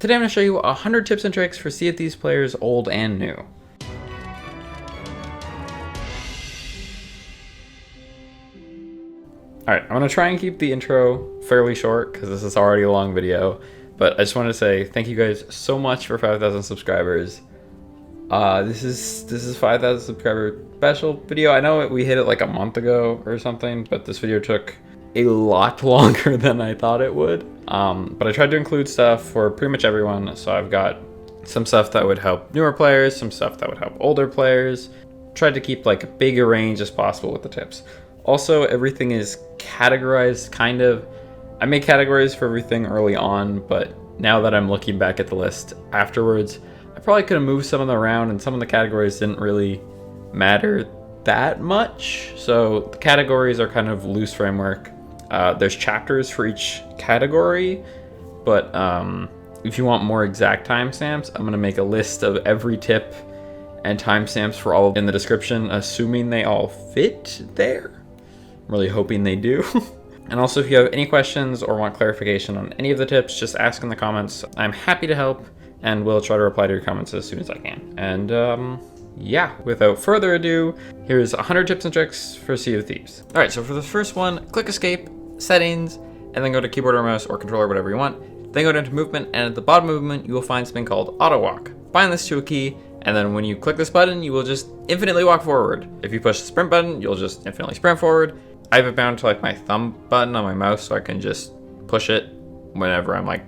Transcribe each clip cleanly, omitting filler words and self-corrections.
Today I'm going to show you 100 tips and tricks for Sea of Thieves players, old and new. Alright, I'm going to try and keep the intro fairly short because this is already a long video, but I just wanted to say thank you guys so much for 5,000 subscribers. This is 5,000 subscriber special video. I know we hit it like a month ago or something, but this video took a lot longer than I thought it would. But I tried to include stuff for pretty much everyone. So I've got some stuff that would help newer players, some stuff that would help older players. Tried to keep like a big a range as possible with the tips. Also, everything is categorized kind of. I made categories for everything early on, but now that I'm looking back at the list afterwards, I probably could have moved some of them around and some of the categories didn't really matter that much. So the categories are kind of loose framework. There's chapters for each category, but if you want more exact timestamps, I'm gonna make a list of every tip and timestamps for all in the description, assuming they all fit there. I'm really hoping they do. And also, if you have any questions or want clarification on any of the tips, just ask in the comments. I'm happy to help, and we'll try to reply to your comments as soon as I can. And yeah, without further ado, here's 100 tips and tricks for Sea of Thieves. All right, so for the first one, click Escape, Settings, and then go to keyboard or mouse or controller, whatever you want. Then go down to Movement, and at the bottom of Movement, you will find something called Auto Walk. Bind this to a key, and then when you click this button, you will just infinitely walk forward. If you push the sprint button, you'll just infinitely sprint forward. I have it bound to like my thumb button on my mouse, so I can just push it whenever I'm like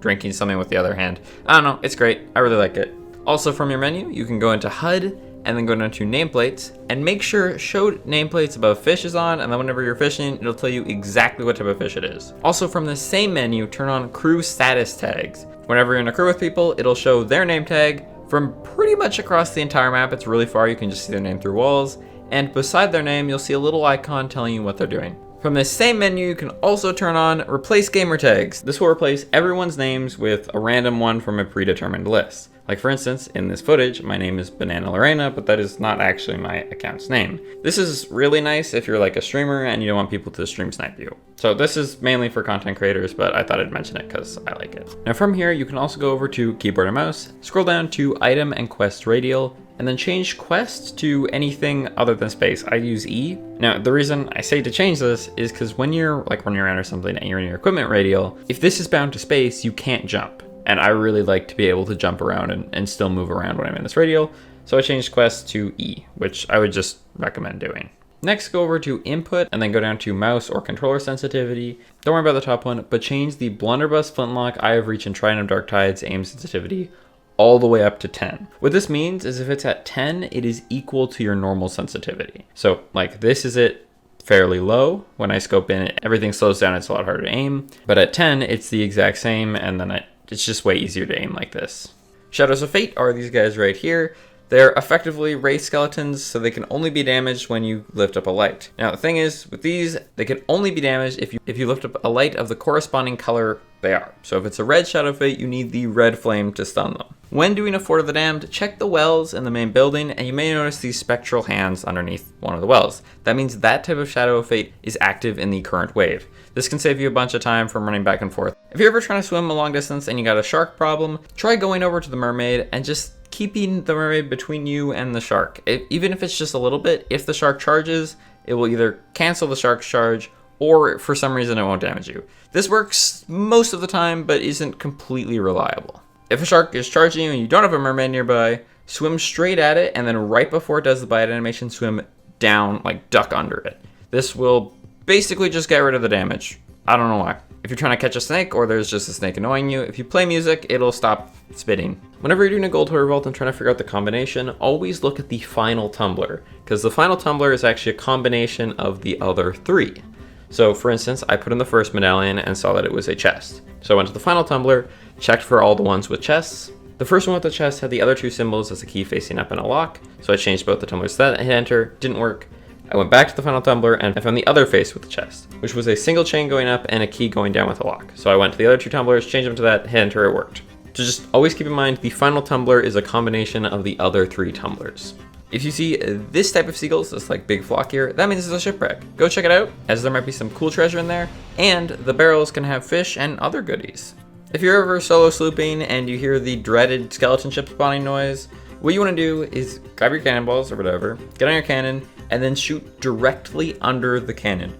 drinking something with the other hand. I don't know, it's great. I really like it. Also, from your menu, you can go into HUD and then go down to nameplates and make sure show nameplates above fish is on, and then whenever you're fishing, it'll tell you exactly what type of fish it is. Also, from the same menu, turn on crew status tags. Whenever you're in a crew with people, it'll show their name tag from pretty much across the entire map. It's really far, you can just see their name through walls. And beside their name, you'll see a little icon telling you what they're doing. From this same menu, you can also turn on Replace Gamer Tags. This will replace everyone's names with a random one from a predetermined list. Like for instance, in this footage, my name is Banana Lorena, but that is not actually my account's name. This is really nice if you're like a streamer and you don't want people to stream snipe you. So this is mainly for content creators, but I thought I'd mention it because I like it. Now from here, you can also go over to keyboard or mouse, scroll down to Item and Quest Radial, and then change quest to anything other than space. I use E. Now, the reason I say to change this is because when you're like running around or something and you're in your equipment radial, if this is bound to space, you can't jump. And I really like to be able to jump around and still move around when I'm in this radial. So I changed quest to E, which I would just recommend doing. Next, go over to input and then go down to mouse or controller sensitivity. Don't worry about the top one, but change the blunderbuss, flintlock, eye of reach, and trident of dark tides aim sensitivity all the way up to 10. What this means is if it's at 10, it is equal to your normal sensitivity. So like this is it fairly low. When I scope in, everything slows down, it's a lot harder to aim. But at 10, it's the exact same, and then it's just way easier to aim like this. Shadows of Fate are these guys right here. They're effectively wraith skeletons, so they can only be damaged when you lift up a light. Now the thing is, with these, they can only be damaged if you lift up a light of the corresponding color they are. So if it's a red Shadow of Fate, you need the red flame to stun them. When doing a Fort of the Damned, check the wells in the main building, and you may notice these spectral hands underneath one of the wells. That means that type of Shadow of Fate is active in the current wave. This can save you a bunch of time from running back and forth. If you're ever trying to swim a long distance and you got a shark problem, try going over to the Mermaid and just keeping the Mermaid between you and the shark. Even if it's just a little bit, if the shark charges, it will either cancel the shark's charge or for some reason it won't damage you. This works most of the time, but isn't completely reliable. If a shark is charging you and you don't have a mermaid nearby, swim straight at it, and then right before it does the bite animation, swim down, like duck under it. This will basically just get rid of the damage. I don't know why. If you're trying to catch a snake or there's just a snake annoying you, if you play music, it'll stop spitting. Whenever you're doing a gold hoarder vault and trying to figure out the combination, always look at the final tumbler, because the final tumbler is actually a combination of the other three. So for instance, I put in the first medallion and saw that it was a chest. So I went to the final tumbler, checked for all the ones with chests. The first one with the chest had the other two symbols as a key facing up in a lock. So I changed both the tumblers to that, I hit enter, didn't work. I went back to the final tumbler and I found the other face with the chest, which was a single chain going up and a key going down with a lock. So I went to the other two tumblers, changed them to that, hit enter, it worked. So just always keep in mind, the final tumbler is a combination of the other three tumblers. If you see this type of seagulls, this like big flock here, that means it's a shipwreck. Go check it out, as there might be some cool treasure in there, and the barrels can have fish and other goodies. If you're ever solo slooping and you hear the dreaded skeleton ship spawning noise, what you want to do is grab your cannonballs or whatever, get on your cannon, and then shoot directly under the cannon,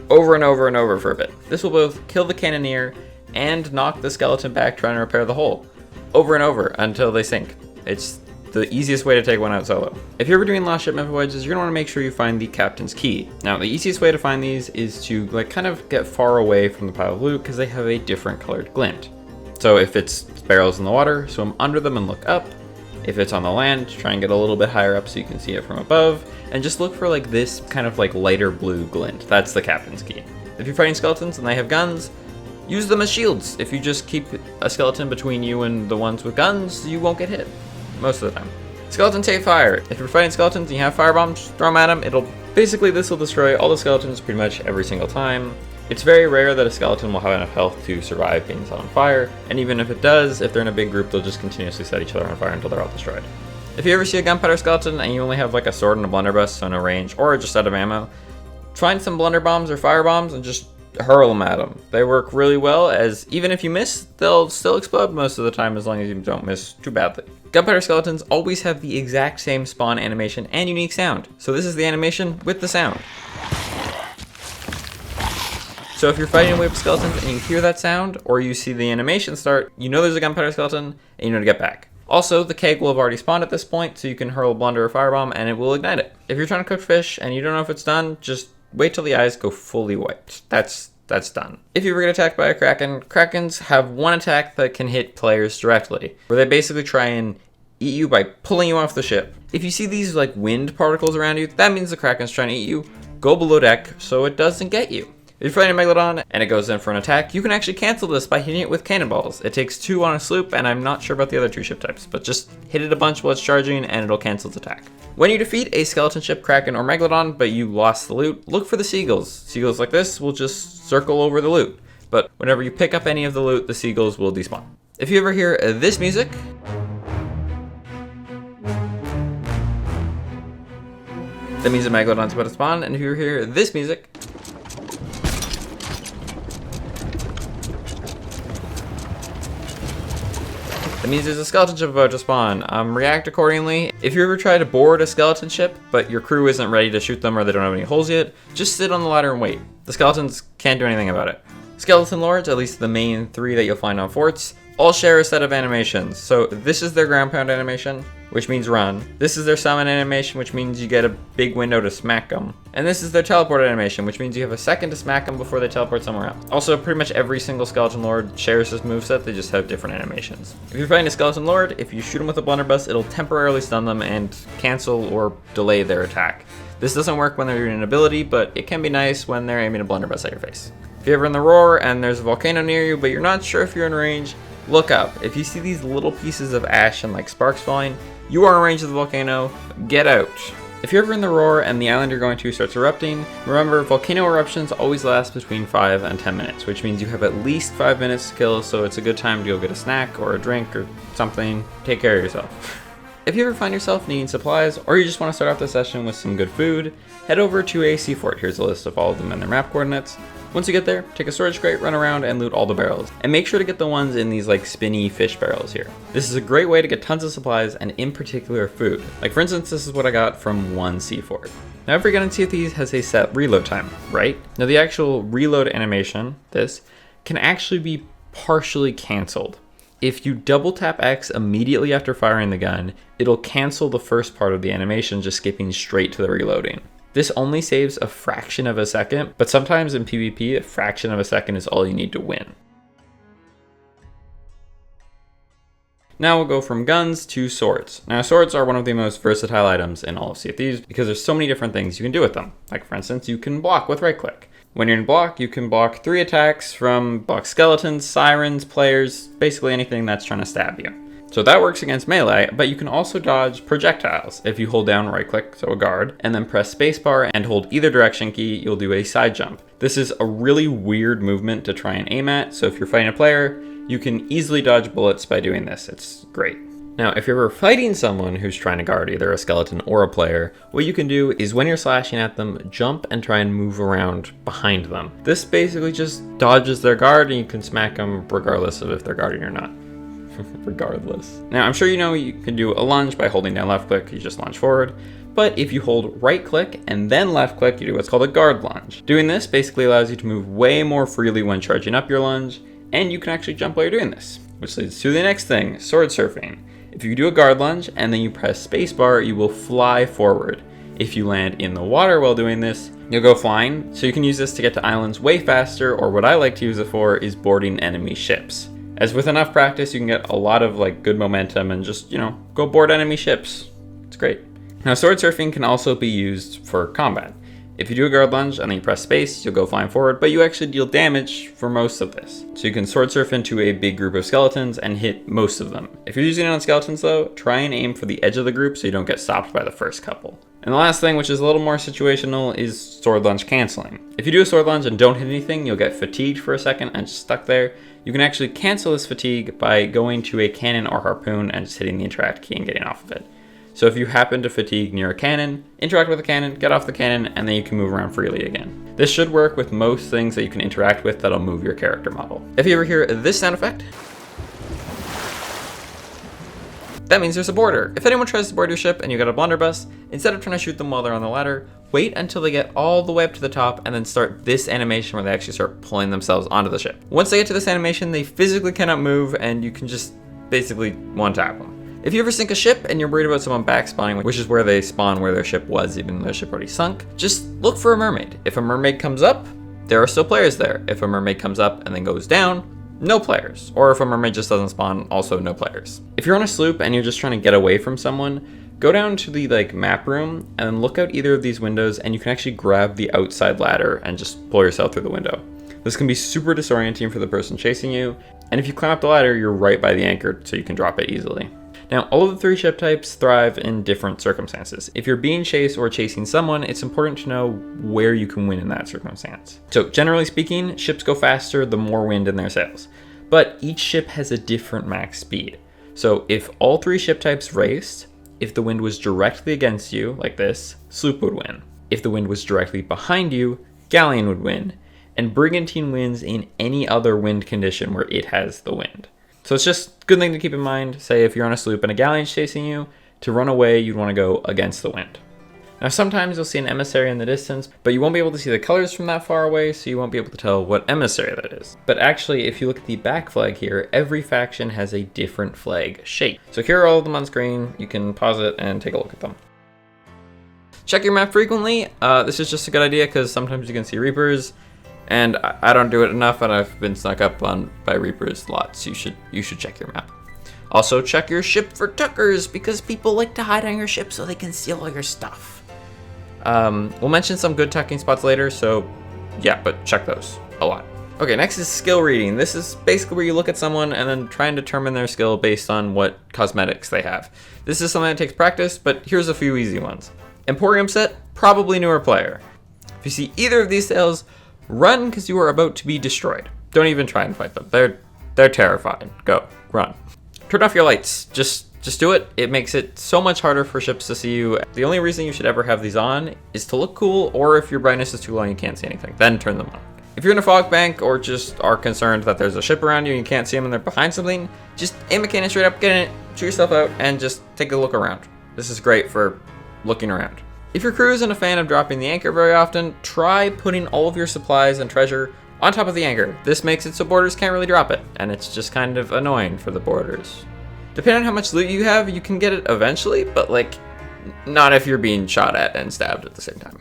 over and over and over for a bit. This will both kill the cannoneer and knock the skeleton back trying to repair the hull, over and over until they sink. It's the easiest way to take one out solo. If you're ever doing lost shipment voyages, you're gonna wanna make sure you find the captain's key. Now, the easiest way to find these is to kind of get far away from the pile of loot because they have a different colored glint. So if it's barrels in the water, swim under them and look up. If it's on the land, try and get a little bit higher up so you can see it from above, and just look for this kind of lighter blue glint. That's the captain's key. If you're fighting skeletons and they have guns, use them as shields. If you just keep a skeleton between you and the ones with guns, you won't get hit. Most of the time. Skeletons take fire. If you're fighting skeletons and you have fire bombs, throw them at them. This will destroy all the skeletons pretty much every single time. It's very rare that a skeleton will have enough health to survive being set on fire, and even if it does, if they're in a big group, they'll just continuously set each other on fire until they're all destroyed. If you ever see a gunpowder skeleton and you only have a sword and a blunderbuss, so no range, or just out of ammo, find some blunder bombs or fire bombs and just hurl them at them. They work really well, as even if you miss, they'll still explode most of the time as long as you don't miss too badly. Gunpowder skeletons always have the exact same spawn animation and unique sound. So this is the animation with the sound. So if you're fighting a wave of skeletons and you hear that sound, or you see the animation start, you know there's a gunpowder skeleton and you know to get back. Also, the keg will have already spawned at this point, so you can hurl a blunder or firebomb and it will ignite it. If you're trying to cook fish and you don't know if it's done, just wait till the eyes go fully white. That's done. If you ever get attacked by a Kraken, Krakens have one attack that can hit players directly, where they basically try and eat you by pulling you off the ship. If you see these wind particles around you, that means the Kraken's trying to eat you. Go below deck so it doesn't get you. If you're fighting a Megalodon and it goes in for an attack, you can actually cancel this by hitting it with cannonballs. It takes 2 on a sloop, and I'm not sure about the other 2 ship types, but just hit it a bunch while it's charging and it'll cancel its attack. When you defeat a skeleton ship, Kraken, or Megalodon, but you lost the loot, look for the Seagulls. Seagulls like this will just circle over the loot, but whenever you pick up any of the loot, the Seagulls will despawn. If you ever hear this music, that means a Megalodon's about to spawn, and if you hear this music, that means there's a skeleton ship about to spawn. React accordingly. If you ever try to board a skeleton ship, but your crew isn't ready to shoot them or they don't have any holes yet, just sit on the ladder and wait. The skeletons can't do anything about it. Skeleton lords, at least the main 3 that you'll find on forts, all share a set of animations. So this is their ground pound animation, which means run. This is their summon animation, which means you get a big window to smack them. And this is their teleport animation, which means you have a second to smack them before they teleport somewhere else. Also, pretty much every single skeleton lord shares this moveset, they just have different animations. If you're fighting a skeleton lord, if you shoot them with a blunderbuss, it'll temporarily stun them and cancel or delay their attack. This doesn't work when they're doing an ability, but it can be nice when they're aiming a blunderbuss at your face. If you're ever in the roar and there's a volcano near you, but you're not sure if you're in range, look up. If you see these little pieces of ash and sparks falling, you are in range of the volcano, get out. If you're ever in the roar and the island you're going to starts erupting, remember volcano eruptions always last between 5 and 10 minutes, which means you have at least 5 minutes to kill, so it's a good time to go get a snack or a drink or something. Take care of yourself. If you ever find yourself needing supplies, or you just want to start off the session with some good food, head over to a sea fort. Here's a list of all of them and their map coordinates. Once you get there, take a storage crate, run around, and loot all the barrels. And make sure to get the ones in these spinny fish barrels here. This is a great way to get tons of supplies, and in particular food. For instance, this is what I got from one sea fort. Now every gun in Sea of Thieves has a set reload time, right? Now the actual reload animation, this, can actually be partially canceled. If you double tap X immediately after firing the gun, it'll cancel the first part of the animation, just skipping straight to the reloading. This only saves a fraction of a second, but sometimes in PvP, a fraction of a second is all you need to win. Now we'll go from guns to swords. Now swords are one of the most versatile items in all of Sea of Thieves because there's so many different things you can do with them. For instance, you can block with right click. When you're in block, you can block 3 attacks from block skeletons, sirens, players, basically anything that's trying to stab you. So that works against melee, but you can also dodge projectiles. If you hold down right click, so a guard, and then press spacebar and hold either direction key, you'll do a side jump. This is a really weird movement to try and aim at, so if you're fighting a player, you can easily dodge bullets by doing this. It's great. Now, if you're ever fighting someone who's trying to guard either a skeleton or a player, what you can do is when you're slashing at them, jump and try and move around behind them. This basically just dodges their guard and you can smack them regardless of if they're guarding or not. Regardless. Now, I'm sure you know you can do a lunge by holding down left click, you just lunge forward. But if you hold right click and then left click, you do what's called a guard lunge. Doing this basically allows you to move way more freely when charging up your lunge, and you can actually jump while you're doing this. Which leads to the next thing, sword surfing. If you do a guard lunge and then you press spacebar, you will fly forward. If you land in the water while doing this, you'll go flying, so you can use this to get to islands way faster, or what I like to use it for is boarding enemy ships. As with enough practice, you can get a lot of good momentum and just, go board enemy ships. It's great. Now, sword surfing can also be used for combat. If you do a guard lunge and then you press space, you'll go flying forward, but you actually deal damage for most of this. So you can sword surf into a big group of skeletons and hit most of them. If you're using it on skeletons though, try and aim for the edge of the group so you don't get stopped by the first couple. And the last thing, which is a little more situational, is sword lunge canceling. If you do a sword lunge and don't hit anything, you'll get fatigued for a second and just stuck there. You can actually cancel this fatigue by going to a cannon or harpoon and just hitting the interact key and getting off of it. So if you happen to fatigue near a cannon, interact with a cannon, get off the cannon, and then you can move around freely again. This should work with most things that you can interact with that'll move your character model. If you ever hear this sound effect, that means there's a boarder. If anyone tries to board your ship and you got a blunderbuss, instead of trying to shoot them while they're on the ladder, wait until they get all the way up to the top and then start this animation where they actually start pulling themselves onto the ship. Once they get to this animation, they physically cannot move and you can just basically one-tap them. If you ever sink a ship and you're worried about someone back-spawning, which is where they spawn where their ship was even though their ship already sunk, just look for a mermaid. If a mermaid comes up, there are still players there. If a mermaid comes up and then goes down, no players. Or if a mermaid just doesn't spawn, also no players. If you're on a sloop and you're just trying to get away from someone, go down to the map room and then look out either of these windows and you can actually grab the outside ladder and just pull yourself through the window. This can be super disorienting for the person chasing you. And if you climb up the ladder, you're right by the anchor so you can drop it easily. Now, all of the three ship types thrive in different circumstances. If you're being chased or chasing someone, it's important to know where you can win in that circumstance. So generally speaking, ships go faster the more wind in their sails, but each ship has a different max speed. So if all three ship types raced, if the wind was directly against you, like this, Sloop would win. If the wind was directly behind you, Galleon would win, and Brigantine wins in any other wind condition where it has the wind. So it's just a good thing to keep in mind. Say if you're on a sloop and a galleon's chasing you, to run away, you'd want to go against the wind. Now sometimes you'll see an emissary in the distance, but you won't be able to see the colors from that far away, so you won't be able to tell what emissary that is. But actually, if you look at the back flag here, every faction has a different flag shape. So here are all of them on screen. You can pause it and take a look at them. Check your map frequently. This is just a good idea because sometimes you can see Reapers. And I don't do it enough, and I've been snuck up on by Reapers lots. You should check your map. Also, check your ship for tuckers, because people like to hide on your ship so they can steal all your stuff. We'll mention some good tucking spots later, so yeah, but check those a lot. Okay, next is skill reading. This is basically where you look at someone and then try and determine their skill based on what cosmetics they have. This is something that takes practice, but here's a few easy ones. Emporium set, probably newer player. If you see either of these sales, run because you are about to be destroyed. Don't even try and fight them. They're terrified. Go, run. Turn off your lights. Just do it. It makes it so much harder for ships to see you. The only reason you should ever have these on is to look cool, or if your brightness is too low and you can't see anything, then turn them on. If you're in a fog bank or just are concerned that there's a ship around you and you can't see them and they're behind something, just aim a cannon straight up, get in it, shoot yourself out, and just take a look around. This is great for looking around. If your crew isn't a fan of dropping the anchor very often, try putting all of your supplies and treasure on top of the anchor. This makes it so boarders can't really drop it, and it's just kind of annoying for the boarders. Depending on how much loot you have, you can get it eventually, but not if you're being shot at and stabbed at the same time.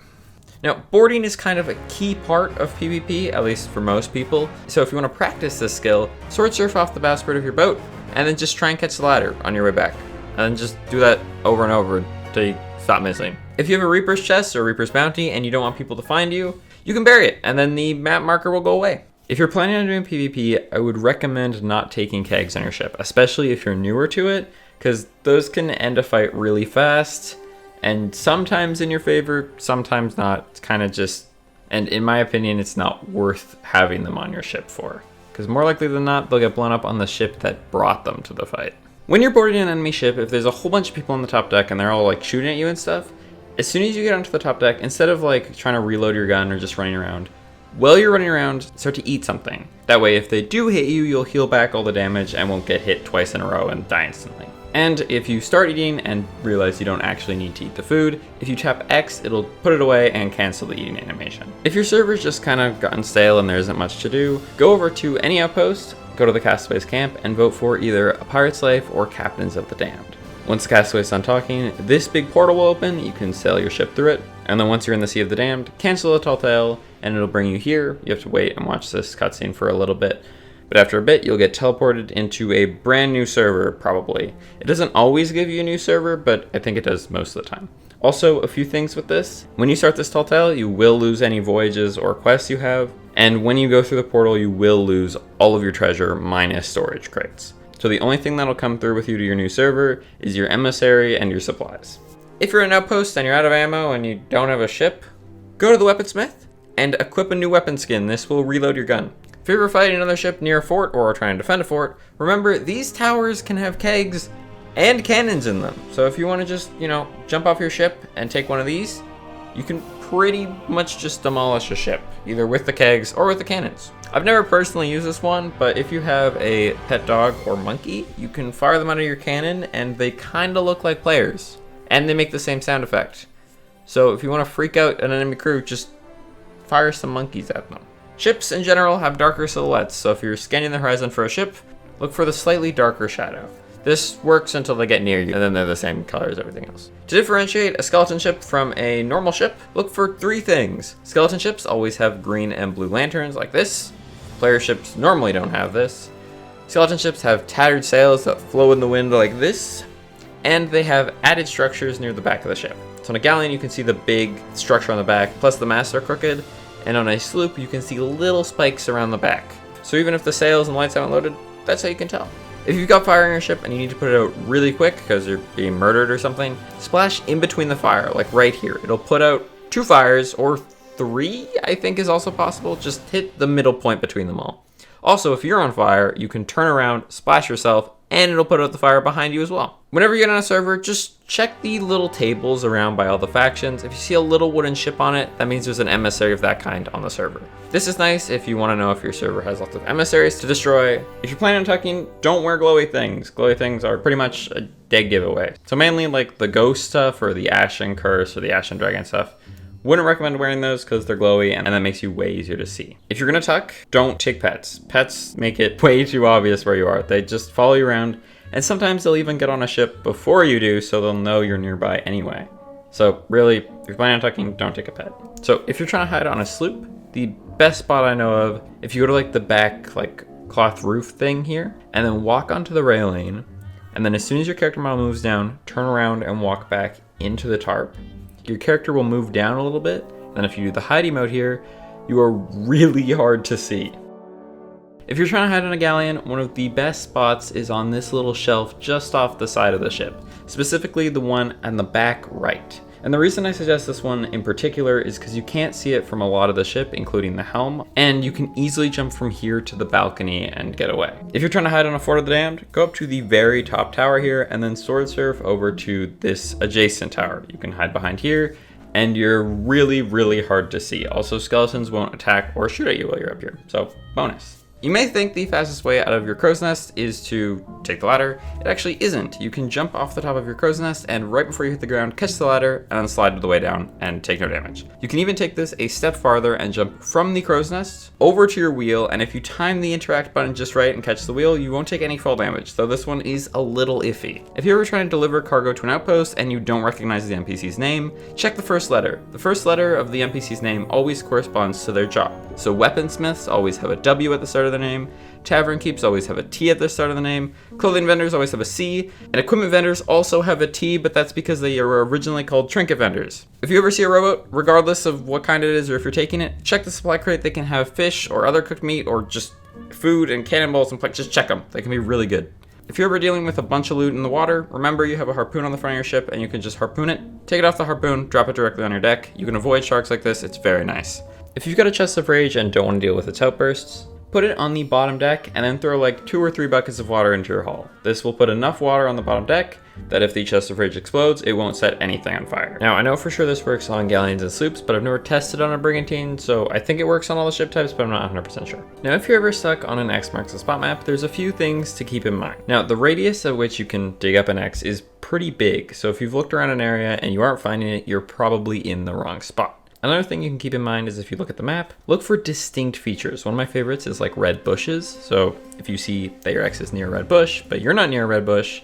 Now, boarding is kind of a key part of PvP, at least for most people. So if you want to practice this skill, sword surf off the bowsprit of your boat, and then just try and catch the ladder on your way back. And then just do that over and over until you stop missing. If you have a Reaper's chest or Reaper's bounty and you don't want people to find you, you can bury it and then the map marker will go away. If you're planning on doing PvP, I would recommend not taking kegs on your ship, especially if you're newer to it, because those can end a fight really fast and sometimes in your favor, sometimes not. It's kind of just, and in my opinion, it's not worth having them on your ship for, because more likely than not, they'll get blown up on the ship that brought them to the fight. When you're boarding an enemy ship, if there's a whole bunch of people on the top deck and they're all like shooting at you and stuff, as soon as you get onto the top deck, instead of like trying to reload your gun or just running around, while you're running around, start to eat something. That way, if they do hit you, you'll heal back all the damage and won't get hit twice in a row and die instantly. And if you start eating and realize you don't actually need to eat the food, if you tap X, it'll put it away and cancel the eating animation. If your server's just kind of gotten stale and there isn't much to do, go over to any outpost, go to the Castaways camp, and vote for either a Pirate's Life or Captains of the Damned. Once the Castaway's done talking, this big portal will open, you can sail your ship through it, and then once you're in the Sea of the Damned, cancel the Tall Tale, and it'll bring you here. You have to wait and watch this cutscene for a little bit. But after a bit, you'll get teleported into a brand new server, probably. It doesn't always give you a new server, but I think it does most of the time. Also, a few things with this. When you start this Tall Tale, you will lose any voyages or quests you have, and when you go through the portal, you will lose all of your treasure minus storage crates. So the only thing that'll come through with you to your new server is your emissary and your supplies. If you're an outpost and you're out of ammo and you don't have a ship, go to the weaponsmith and equip a new weapon skin. This will reload your gun. If you're ever fighting another ship near a fort or trying to defend a fort, remember these towers can have kegs and cannons in them. So if you want to just, jump off your ship and take one of these, you can pretty much just demolish a ship, either with the kegs or with the cannons. I've never personally used this one, but if you have a pet dog or monkey, you can fire them out of your cannon and they kind of look like players. And they make the same sound effect. So if you want to freak out an enemy crew, just fire some monkeys at them. Ships in general have darker silhouettes, so if you're scanning the horizon for a ship, look for the slightly darker shadow. This works until they get near you, and then they're the same color as everything else. To differentiate a skeleton ship from a normal ship, look for 3 things. Skeleton ships always have green and blue lanterns like this. Player ships normally don't have this. Skeleton ships have tattered sails that flow in the wind like this, and they have added structures near the back of the ship. So on a galleon, you can see the big structure on the back, plus the masts are crooked, and on a sloop, you can see little spikes around the back. So even if the sails and lights haven't loaded, that's how you can tell. If you've got fire in your ship and you need to put it out really quick because you're being murdered or something, splash in between the fire, like right here. It'll put out 2 fires, or 3, I think is also possible. Just hit the middle point between them all. Also, if you're on fire, you can turn around, splash yourself, and it'll put out the fire behind you as well. Whenever you get on a server, just check the little tables around by all the factions. If you see a little wooden ship on it, that means there's an emissary of that kind on the server. This is nice if you want to know if your server has lots of emissaries to destroy. If you're planning on tucking, don't wear glowy things. Glowy things are pretty much a dead giveaway. So mainly like the ghost stuff or the ashen curse or the ashen dragon stuff. Wouldn't recommend wearing those because they're glowy and that makes you way easier to see. If you're gonna tuck, don't take pets. Pets make it way too obvious where you are. They just follow you around, and sometimes they'll even get on a ship before you do, so they'll know you're nearby anyway. So really, if you're planning on tucking, don't take a pet. So if you're trying to hide on a sloop, the best spot I know of, if you go to like the back like cloth roof thing here, and then walk onto the railing, and then as soon as your character model moves down, turn around and walk back into the tarp. Your character will move down a little bit, and if you do the hiding mode here, you are really hard to see. If you're trying to hide on a galleon, one of the best spots is on this little shelf just off the side of the ship, specifically the one on the back right. And the reason I suggest this one in particular is because you can't see it from a lot of the ship, including the helm, and you can easily jump from here to the balcony and get away. If you're trying to hide on a Fort of the Damned, go up to the very top tower here and then sword surf over to this adjacent tower. You can hide behind here, and you're really, really hard to see. Also, skeletons won't attack or shoot at you while you're up here, so bonus. You may think the fastest way out of your crow's nest is to take the ladder. It actually isn't. You can jump off the top of your crow's nest and right before you hit the ground, catch the ladder and then slide the way down and take no damage. You can even take this a step farther and jump from the crow's nest over to your wheel, and if you time the interact button just right and catch the wheel, you won't take any fall damage, though this one is a little iffy. If you're ever trying to deliver cargo to an outpost and you don't recognize the NPC's name, check the first letter. The first letter of the NPC's name always corresponds to their job. So weaponsmiths always have a W at the start of the name, tavern keeps always have a T at the start of the name, clothing vendors always have a C, and equipment vendors also have a T, but that's because they were originally called trinket vendors. If you ever see a rowboat, regardless of what kind it is or if you're taking it, check the supply crate. They can have fish or other cooked meat or just food and cannonballs and just check them. They can be really good. If you're ever dealing with a bunch of loot in the water, remember you have a harpoon on the front of your ship and you can just harpoon it, take it off the harpoon, drop it directly on your deck. You can avoid sharks like this, it's very nice. If you've got a chest of rage and don't want to deal with its outbursts, put it on the bottom deck, and then throw like 2 or 3 buckets of water into your hull. This will put enough water on the bottom deck that if the chest of rage explodes, it won't set anything on fire. Now, I know for sure this works on galleons and sloops, but I've never tested on a brigantine, so I think it works on all the ship types, but I'm not 100% sure. Now, if you're ever stuck on an X marks the spot map, there's a few things to keep in mind. Now, the radius at which you can dig up an X is pretty big, so if you've looked around an area and you aren't finding it, you're probably in the wrong spot. Another thing you can keep in mind is if you look at the map, look for distinct features. One of my favorites is like red bushes. So if you see that your X is near a red bush, but you're not near a red bush,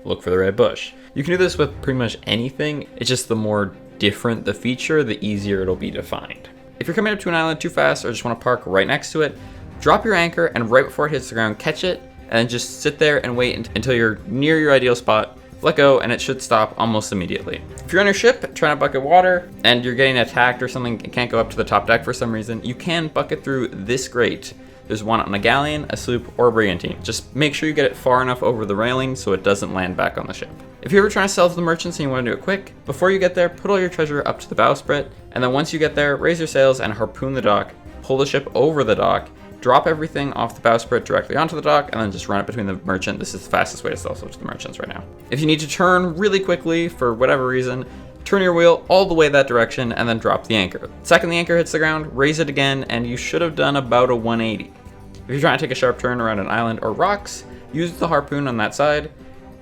look for the red bush. You can do this with pretty much anything. It's just the more different the feature, the easier it'll be to find. If you're coming up to an island too fast or just want to park right next to it, drop your anchor and right before it hits the ground, catch it and then just sit there and wait until you're near your ideal spot. Let go and it should stop almost immediately. If you're on your ship trying to bucket water and you're getting attacked or something and can't go up to the top deck for some reason, you can bucket through this grate. There's one on a galleon, a sloop, or a brigantine. Just make sure you get it far enough over the railing so it doesn't land back on the ship. If you're ever trying to sell to the merchants and you want to do it quick, before you get there, put all your treasure up to the bowsprit, and then once you get there, raise your sails and harpoon the dock, pull the ship over the dock, drop everything off the bowsprit directly onto the dock, and then just run it between the merchant. This is the fastest way to sell stuff to the merchants right now. If you need to turn really quickly for whatever reason, turn your wheel all the way that direction and then drop the anchor. The second the anchor hits the ground, raise it again, and you should have done about a 180. If you're trying to take a sharp turn around an island or rocks, use the harpoon on that side,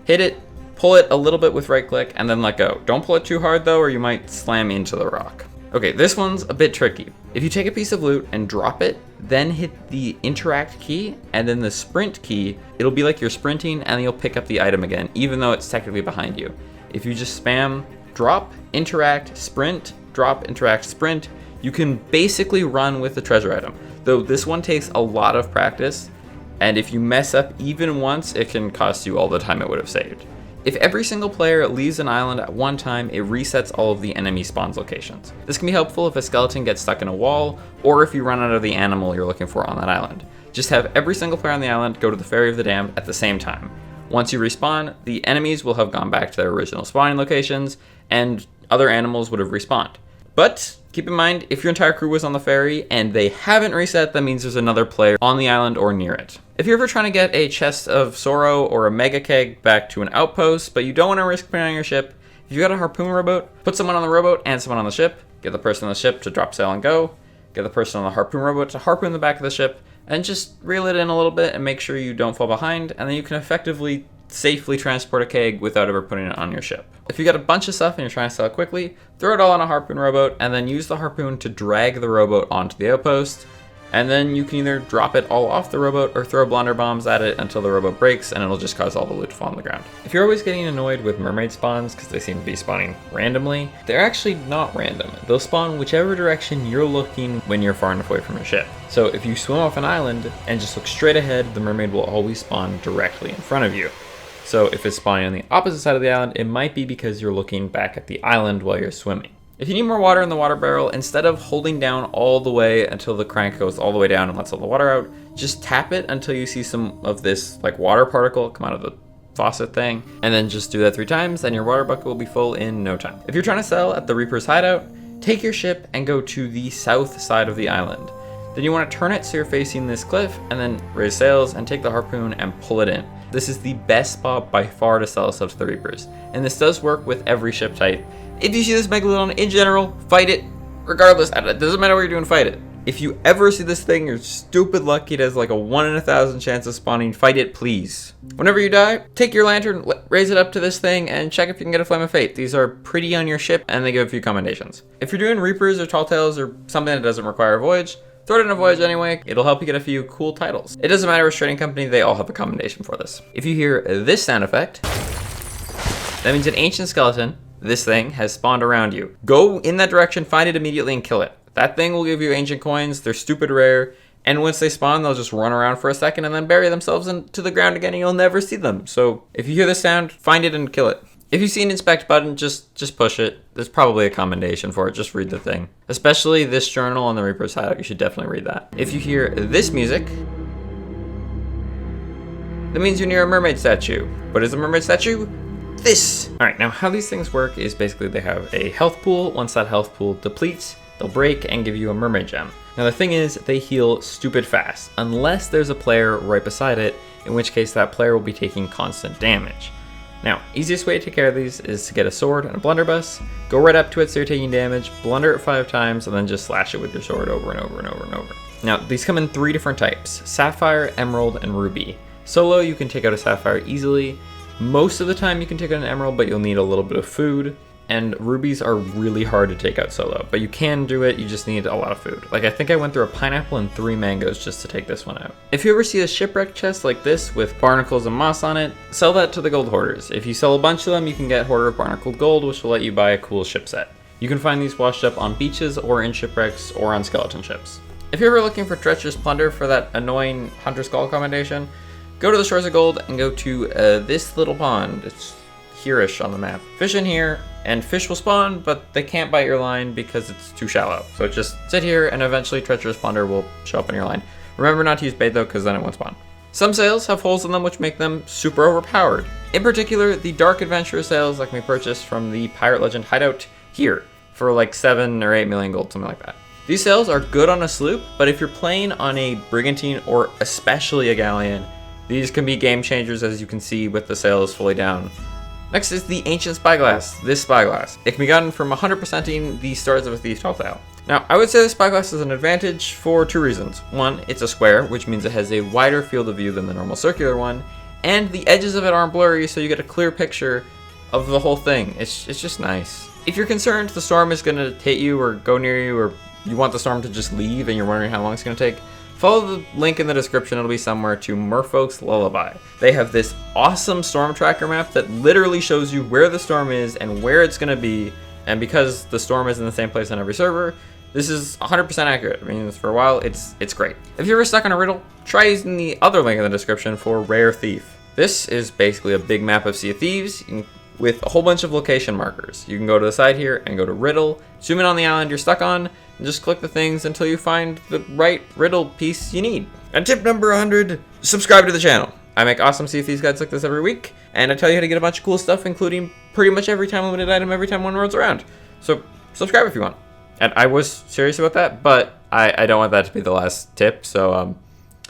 hit it, pull it a little bit with right click, and then let go. Don't pull it too hard though, or you might slam into the rock. Okay, this one's a bit tricky. If you take a piece of loot and drop it, then hit the interact key and then the sprint key, it'll be like you're sprinting and you'll pick up the item again, even though it's technically behind you. If you just spam drop, interact, sprint, drop, interact, sprint, you can basically run with the treasure item. Though this one takes a lot of practice, and if you mess up even once, it can cost you all the time it would have saved. If every single player leaves an island at one time, it resets all of the enemy spawns locations. This can be helpful if a skeleton gets stuck in a wall, or if you run out of the animal you're looking for on that island. Just have every single player on the island go to the Ferry of the Damned at the same time. Once you respawn, the enemies will have gone back to their original spawning locations, and other animals would have respawned. But keep in mind, if your entire crew was on the ferry and they haven't reset, that means there's another player on the island or near it. If you're ever trying to get a chest of sorrow or a mega keg back to an outpost, but you don't want to risk putting it on your ship, if you got a harpoon rowboat, put someone on the rowboat and someone on the ship, get the person on the ship to drop sail and go, get the person on the harpoon rowboat to harpoon the back of the ship, and just reel it in a little bit and make sure you don't fall behind, and then you can effectively safely transport a keg without ever putting it on your ship. If you got a bunch of stuff and you're trying to sell it quickly, throw it all on a harpoon rowboat and then use the harpoon to drag the rowboat onto the outpost, and then you can either drop it all off the rowboat or throw blunder bombs at it until the rowboat breaks and it'll just cause all the loot to fall on the ground. If you're always getting annoyed with mermaid spawns because they seem to be spawning randomly, they're actually not random. They'll spawn whichever direction you're looking when you're far enough away from your ship. So if you swim off an island and just look straight ahead, the mermaid will always spawn directly in front of you. So if it's spawning on the opposite side of the island, it might be because you're looking back at the island while you're swimming. If you need more water in the water barrel, instead of holding down all the way until the crank goes all the way down and lets all the water out, just tap it until you see some of this like water particle come out of the faucet thing, and then just do that 3 times and your water bucket will be full in no time. If you're trying to sell at the Reaper's hideout, take your ship and go to the south side of the island. Then you want to turn it so you're facing this cliff and then raise sails and take the harpoon and pull it in. This is the best spot by far to sell stuff to the Reapers, and this does work with every ship type. If you see this Megalodon in general, fight it. Regardless, it doesn't matter what you're doing, fight it. If you ever see this thing, you're stupid lucky. It has like a 1 in 1,000 chance of spawning. Fight it, please. Whenever you die, take your lantern, raise it up to this thing, and check if you can get a Flame of Fate. These are pretty on your ship, and they give a few commendations. If you're doing Reapers or Tall Tales or something that doesn't require a voyage, throw it in a voyage anyway. It'll help you get a few cool titles. It doesn't matter which trading company, they all have a commendation for this. If you hear this sound effect, that means an ancient skeleton, this thing, has spawned around you. Go in that direction, find it immediately, and kill it. That thing will give you ancient coins. They're stupid rare, and once they spawn, they'll just run around for a second and then bury themselves into the ground again, and you'll never see them. So if you hear this sound, find it and kill it. If you see an inspect button, just push it. There's probably a commendation for it. Just read the thing. Especially this journal on the Reaper's hideout. You should definitely read that. If you hear this music, that means you're near a mermaid statue. What is a mermaid statue? This! Alright, now how these things work is basically they have a health pool. Once that health pool depletes, they'll break and give you a Mermaid gem. Now the thing is, they heal stupid fast, unless there's a player right beside it, in which case that player will be taking constant damage. Now, easiest way to take care of these is to get a sword and a blunderbuss, go right up to it so you're taking damage, blunder it 5 times, and then just slash it with your sword over and over and over and over. Now, these come in 3 different types: Sapphire, Emerald, and Ruby. Solo, you can take out a Sapphire easily. Most of the time you can take out an Emerald, but you'll need a little bit of food. And Rubies are really hard to take out solo, but you can do it, you just need a lot of food. Like, I think I went through a pineapple and 3 mangoes just to take this one out. If you ever see a shipwreck chest like this with barnacles and moss on it, sell that to the gold hoarders. If you sell a bunch of them, you can get Hoarder of Barnacled Gold, which will let you buy a cool ship set. You can find these washed up on beaches or in shipwrecks or on skeleton ships. If you're ever looking for treacherous plunder for that annoying Hunter Skull commendation, go to the Shores of Gold and go to this little pond. It's here-ish on the map. Fish in here, and fish will spawn, but they can't bite your line because it's too shallow. So just sit here, and eventually treacherous plunder will show up in your line. Remember not to use bait though, because then it won't spawn. Some sails have holes in them which make them super overpowered. In particular, the Dark Adventurer sails like we purchased from the Pirate Legend hideout here for like 7 or 8 million gold, something like that. These sails are good on a sloop, but if you're playing on a brigantine or especially a galleon, these can be game changers, as you can see with the sails fully down. Next is the Ancient Spyglass, this spyglass. It can be gotten from 100%ing the Stars of a Thief's Telltale. Now, I would say the spyglass is an advantage for 2 reasons. One, it's a square, which means it has a wider field of view than the normal circular one, and the edges of it aren't blurry, so you get a clear picture of the whole thing. It's just nice. If you're concerned the storm is gonna hit you or go near you, or you want the storm to just leave and you're wondering how long it's gonna take, follow the link in the description, it'll be somewhere, to Merfolk's Lullaby. They have this awesome storm tracker map that literally shows you where the storm is and where it's gonna be, and because the storm is in the same place on every server, this is 100% accurate. I mean, for a while, it's great. If you're ever stuck on a riddle, try using the other link in the description for Rare Thief. This is basically a big map of Sea of Thieves with a whole bunch of location markers. You can go to the side here and go to Riddle, zoom in on the island you're stuck on, and just click the things until you find the right riddle piece you need. And tip number 100, subscribe to the channel. I make awesome Sea of Thieves guides like this every week, and I tell you how to get a bunch of cool stuff, including pretty much every time limited item every time one rolls around. So subscribe if you want. And I was serious about that, but I don't want that to be the last tip, so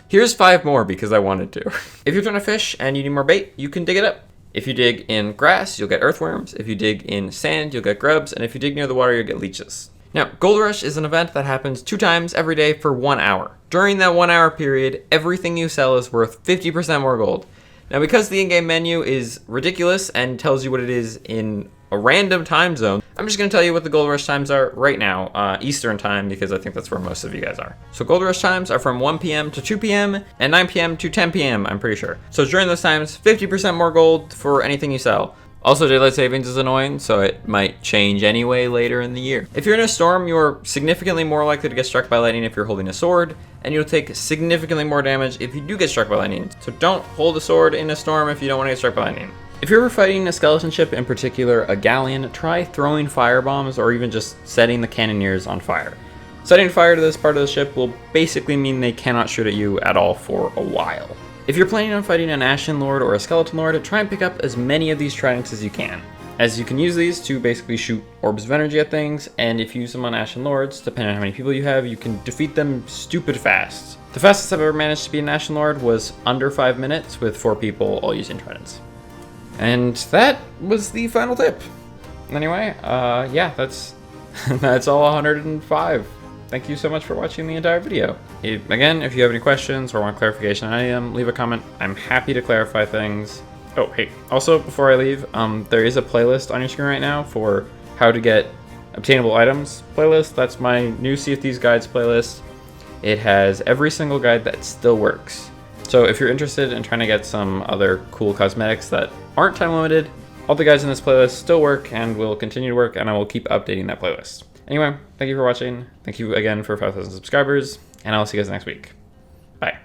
here's 5 more because I wanted to. If you're trying to fish and you need more bait, you can dig it up. If you dig in grass, you'll get earthworms. If you dig in sand, you'll get grubs. And if you dig near the water, you'll get leeches. Now, Gold Rush is an event that happens 2 times every day for 1 hour. During that 1 hour period, everything you sell is worth 50% more gold. Now, because the in-game menu is ridiculous and tells you what it is in a random time zone, I'm just going to tell you what the Gold Rush times are right now, Eastern time, because I think that's where most of you guys are. So Gold Rush times are from 1 p.m. to 2 p.m. and 9 p.m. to 10 p.m., I'm pretty sure. So during those times, 50% more gold for anything you sell. Also, daylight savings is annoying, so it might change anyway later in the year. If you're in a storm, you're significantly more likely to get struck by lightning if you're holding a sword, and you'll take significantly more damage if you do get struck by lightning. So don't hold a sword in a storm if you don't want to get struck by lightning. If you're ever fighting a skeleton ship, in particular a galleon, try throwing fire bombs or even just setting the cannoneers on fire. Setting fire to this part of the ship will basically mean they cannot shoot at you at all for a while. If you're planning on fighting an Ashen Lord or a Skeleton Lord, try and pick up as many of these tridents as you can, as you can use these to basically shoot orbs of energy at things, and if you use them on Ashen Lords, depending on how many people you have, you can defeat them stupid fast. The fastest I've ever managed to beat an Ashen Lord was under 5 minutes with 4 people all using tridents. And that was the final tip. Anyway, yeah, that's all 105. Thank you so much for watching the entire video. Again, if you have any questions or want clarification on any of them, leave a comment. I'm happy to clarify things. Oh, hey, also before I leave, there is a playlist on your screen right now for how to get obtainable items playlist. That's my new Sea of Thieves guides playlist. It has every single guide that still works. So if you're interested in trying to get some other cool cosmetics that aren't time limited, all the guides in this playlist still work and will continue to work, and I will keep updating that playlist. Anyway, thank you for watching. Thank you again for 5,000 subscribers, and I'll see you guys next week. Bye.